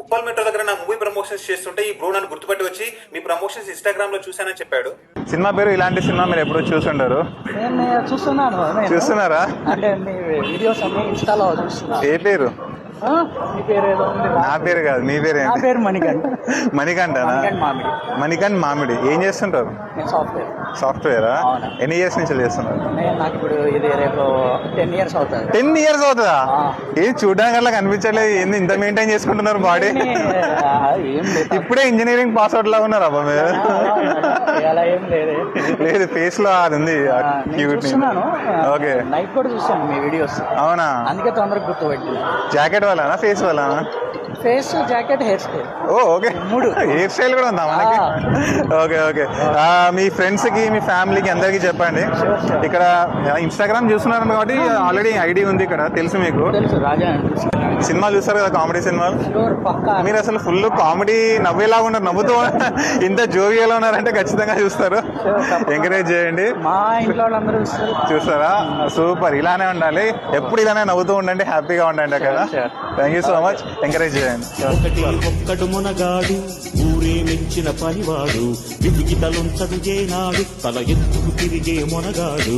Uppal metro దగ్గర నా movie promotions చేస్తుంటే ఈ బ్రో నన్ను గుర్తుపట్టి వచ్చి మీ ప్రమోషన్స్ ఇన్స్టాగ్రామ్ లో చూసానని చెప్పాడు. సినిమా పేరు ఇలాంటి సినిమా మీరు ఎప్పుడు చూసుంటారు? చూస్తున్నాను. చూస్తున్నారా? అంటే మీ వీడియోస్ అన్ని ఇన్స్టాలో చూస్తున్నా. ఏ పేరు? మీ పేరు ఏదో ఉంది. నా పేరు కాదు, మీ పేరు నా ఏంటి? పేరు మణికంఠ. మణికంఠనా? మామిడి. మణికంఠ్ మామిడి. ఏం చేస్తుంటారు? నేను సాఫ్ట్వేర్. సాఫ్ట్వేరా? అవునా. ఎన్ని ఇయర్స్ నుంచి చేస్తున్నారు? నాకు ఇప్పుడు ఇది రేపు 10 years అవుతుంది. 10 years అవుతుందా? ఏం చూడడానికి అట్లా కనిపించలేదు. ఏంది ఇంత మెయింటైన్ చేసుకుంటున్నారు బాడీ? ఏం లేదు, ఇప్పుడే ఇంజనీరింగ్ పాస్ అవుట్ లా ఉన్నారు అబ్బా మీరు. అలా ఏం లేదు. లేదు, ఫేస్ లో అది ఉంది. చూస్తున్నాను. ఓకే. నైట్ కూడా చూస్తాను మీ వీడియోస్. అవునా? అందుకే తొందరగా గుర్తుపెట్టి. జాకెట్ వాళ్ళనా ఫేస్ వాళ్ళనా? Face, jacket, hair style. Oh okay, 3 hair style కూడా ఉందా మనకి? Okay okay. మీ ఫ్రెండ్స్ కి, మీ ఫ్యామిలీకి అందరికి చెప్పండి. ఇక్కడ ఇన్స్టాగ్రామ్ చూస్తున్నారు కాబట్టి ఆల్రెడీ ఐడి ఉంది ఇక్కడ, తెలుసు మీకు. తెలుసు, రాజా. సినిమాలు చూస్తారు కదా, కామెడీ సినిమాలు. పక్కా. మీరు అసలు ఫుల్ కామెడీ నవ్వేలాగా ఉన్నారు, నవ్వుతూ ఇంత జోవియల్ ఉన్నారంటే ఖచ్చితంగా చూస్తారు. ఎంకరేజ్ చేయండి. మా ఇంట్లో వాళ్ళందరూ చూస్తారా? సూపర్, ఇలానే ఉండాలి, ఎప్పుడు ఇలానే నవ్వుతూ ఉండండి, హ్యాపీగా ఉండండి అక్కడ. Thank you so much, encourage చేయండి. ఒక్కడు మునగాడు, ఊరే మెచ్చిన పనివాడు, విధికి తలుంచడు ఏనాడు, తల ఎత్తుకు తిరిగే మునగాడు.